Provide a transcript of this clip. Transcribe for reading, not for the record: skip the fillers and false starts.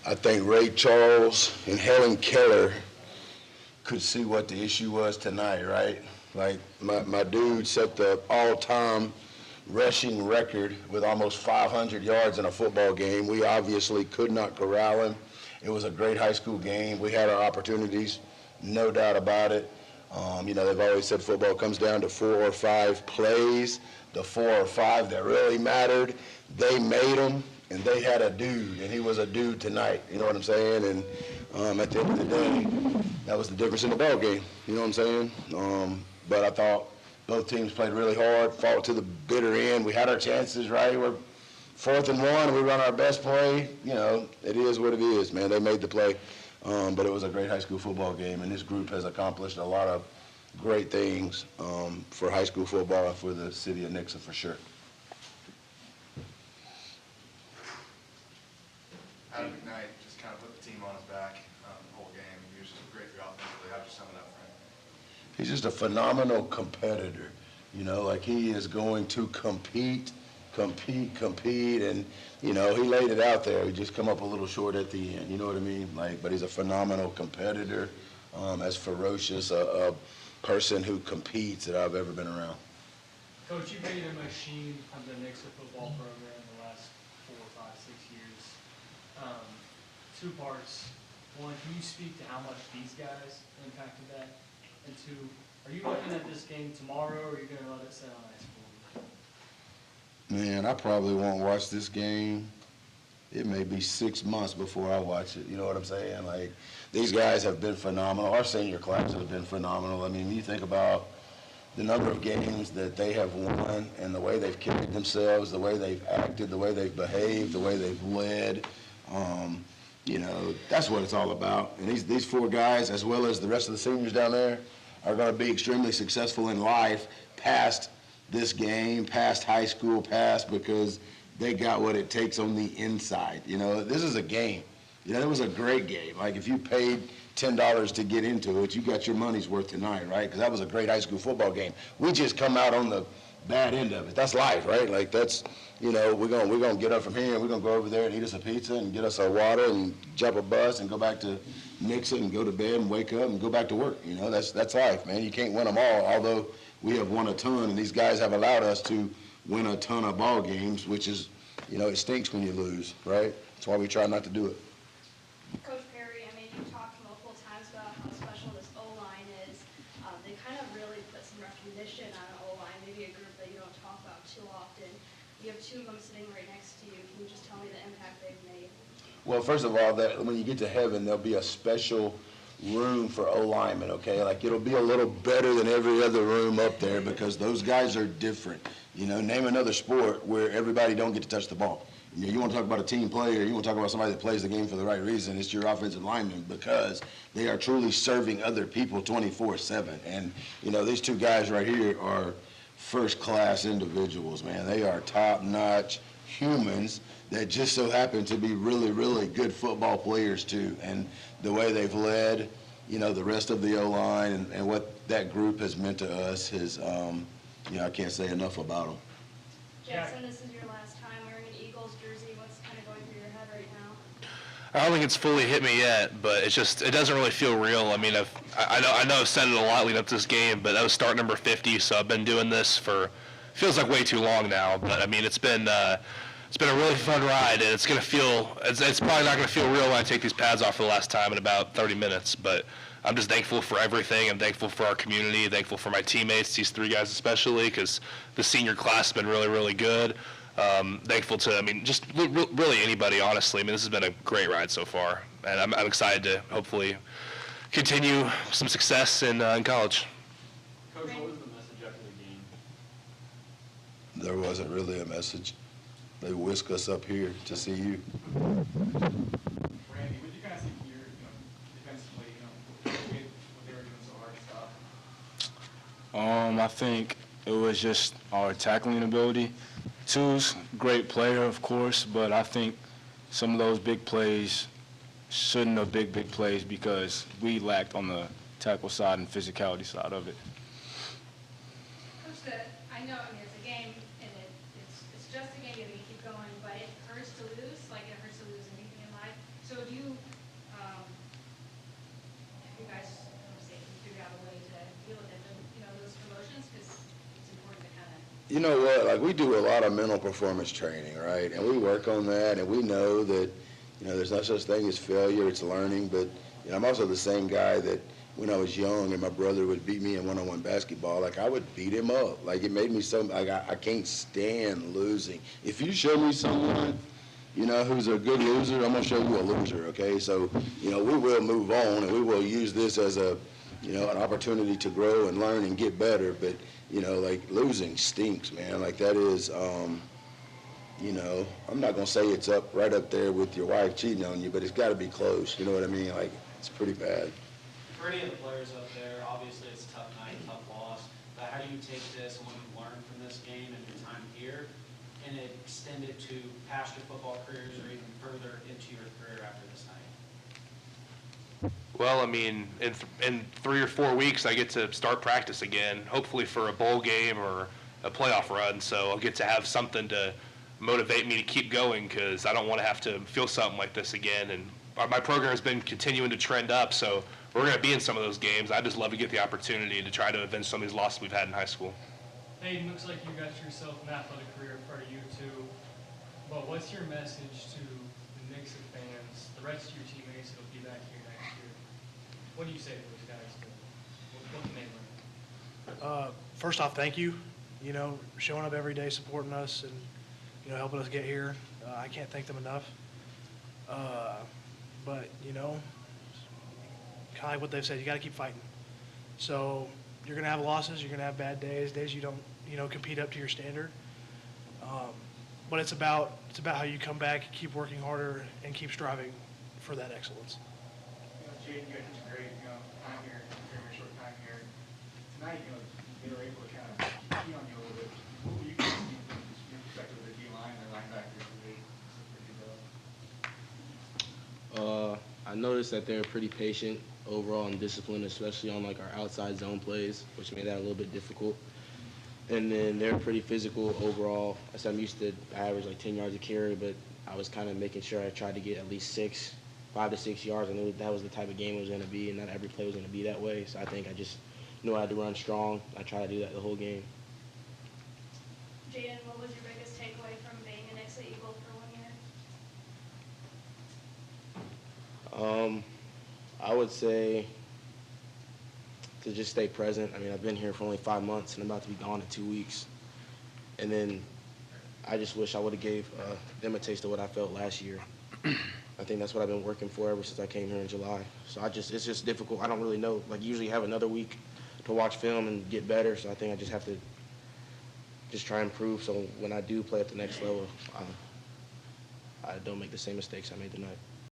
I think Ray Charles and Helen Keller could see what the issue was tonight, right? Like, my dude set the all-time rushing record with almost 500 yards in a football game. We obviously could not corral him. It was a great high school game. We had our opportunities, no doubt about it. They've always said football comes down to 4 or 5 plays. The 4 or 5 that really mattered, they made them, and they had a dude, and he was a dude tonight. You know what I'm saying? And at the end of the day, that was the difference in the ball game. You know what I'm saying? But I thought both teams played really hard, fought to the bitter end. We had our chances, right? We're 4th and 1, we run our best play. It is what it is, man. They made the play. But it was a great high school football game, and this group has accomplished a lot of great things for high school football and for the city of Nixa for sure. Adam McKnight just kind of put the team on his back the whole game. He was just great for you offensively. How'd you sum it up for him? He's just a phenomenal competitor. Like he is going to compete, and, he laid it out there. He just come up a little short at the end, you know what I mean? But he's a phenomenal competitor, as ferocious a person who competes that I've ever been around. Coach, you've made a machine of the Nixa football program the last 4, 5, 6 years. 2 parts. 1, can you speak to how much these guys impacted that? And 2, are you looking at this game tomorrow, or are you going to let it sit on ice for you? Man, I probably won't watch this game. It may be 6 months before I watch it. You know what I'm saying? These guys have been phenomenal. Our senior class has been phenomenal. I mean, you think about the number of games that they have won and the way they've carried themselves, the way they've acted, the way they've behaved, the way they've led. That's what it's all about. And these 4 guys, as well as the rest of the seniors down there, are going to be extremely successful in life past this game, past high school, because they got what it takes on the inside. This is a game. It was a great game. If you paid $10 to get into it, you got your money's worth tonight, right? Because that was a great high school football game. We just come out on the bad end of it. That's life, right? That's, we're gonna get up from here and we're gonna go over there and eat us a pizza and get us our water and jump a bus and go back to Nixa and go to bed and wake up and go back to work. That's life, man. You can't win them all, although we have won a ton, and these guys have allowed us to win a ton of ball games, which is, it stinks when you lose, right? That's why we try not to do it. Coach Perry, you talked multiple times about how special this O-line is. They kind of really put some recognition on an O-line, maybe a group that you don't talk about too often. You have 2 of them sitting right next to you. Can you just tell me the impact they've made? Well, first of all, that when you get to heaven, there'll be a special room for O-linemen, okay? It'll be a little better than every other room up there because those guys are different. Name another sport where everybody don't get to touch the ball. You want to talk about a team player, you want to talk about somebody that plays the game for the right reason, it's your offensive linemen because they are truly serving other people 24/7. And, these 2 guys right here are first-class individuals, man. They are top-notch humans that just so happen to be really, really good football players too. And the way they've led, the rest of the O-line and what that group has meant to us is, I can't say enough about them. Jackson, this is your last time wearing an Eagles jersey. What's kind of going through your head right now? I don't think it's fully hit me yet, but it doesn't really feel real. I know I've said it a lot leading up to this game, but that was start number 50, so I've been doing this for, feels like way too long now, but it's been a really fun ride, and it's probably not going to feel real when I take these pads off for the last time in about 30 minutes, but I'm just thankful for everything. I'm thankful for our community, thankful for my teammates, these 3 guys especially, because the senior class has been really, really good. Thankful to, just really anybody, honestly. This has been a great ride so far, and I'm excited to hopefully continue some success in college. Coach, what was the message after the game? There wasn't really a message. They whisk us up here to see you. Randy, what did you guys think here, defensively, what they were doing so hard to stop? I think it was just our tackling ability. Tu's great player, of course, but I think some of those big plays shouldn't have big plays because we lacked on the tackle side and physicality side of it. Coach, I know, it's a game, and it's just a game, you keep going, but it hurts to lose, it hurts to lose anything in life. So do you You know what, like, we do a lot of mental performance training, right? And we work on that, and we know that, there's no such thing as failure, it's learning. But, I'm also the same guy that when I was young and my brother would beat me in one-on-one basketball, like, I would beat him up. Like, it made me so, like, I can't stand losing. If you show me someone, who's a good loser, I'm going to show you a loser, okay? So, we will move on, and we will use this as an opportunity to grow and learn and get better. But, like, losing stinks, man. Like, that is, I'm not going to say it's right up there with your wife cheating on you, but it's got to be close. You know what I mean? Like, it's pretty bad. For any of the players up there, obviously it's a tough night, tough loss, but how do you take this and what you've learned from this game and your time here and extend it to past your football careers or even further into your career after this night? Well, I mean, in 3 or 4 weeks, I get to start practice again, hopefully for a bowl game or a playoff run. So I'll get to have something to motivate me to keep going, because I don't want to have to feel something like this again. And my program has been continuing to trend up, so we're going to be in some of those games. I just love to get the opportunity to try to avenge some of these losses we've had in high school. Hayden, looks like you got yourself an athletic career in front of you too. But what's your message to the Nixa fans, the rest of your teammates that'll be back here next year? What do you say to those guys? What can they learn? First off, thank you. Showing up every day, supporting us, and helping us get here. I can't thank them enough. But kind of like what they've said, you got to keep fighting. So you're gonna have losses, you're gonna have bad days, days you don't compete up to your standard. But it's about how you come back, keep working harder, and keep striving for that excellence. Jaden, you had such a great, time here, very short time here. Tonight, they were able to kind of key on you a little bit. What were you guys seeing from your perspective of the D-line and their linebackers? I noticed that they're pretty patient overall and disciplined, especially on like our outside zone plays, which made that a little bit difficult. And then they're pretty physical overall. I said I'm used to average like 10 yards a carry, but I was kind of making sure I tried to get at least 5 to 6 yards. I knew that was the type of game it was going to be, and not every play was going to be that way. So I think I just knew I had to run strong. I tried to do that the whole game. Jaden, what was your biggest takeaway from being an Nixa Eagle for 1 year? I would say to just stay present. I mean, I've been here for only 5 months, and I'm about to be gone in 2 weeks. And then I just wish I would have gave them a taste of what I felt last year. I think that's what I've been working for ever since I came here in July. So it's just difficult. I don't really know. Like, usually have another week to watch film and get better. So I think I just have to just try and improve. So when I do play at the next level, I don't make the same mistakes I made tonight.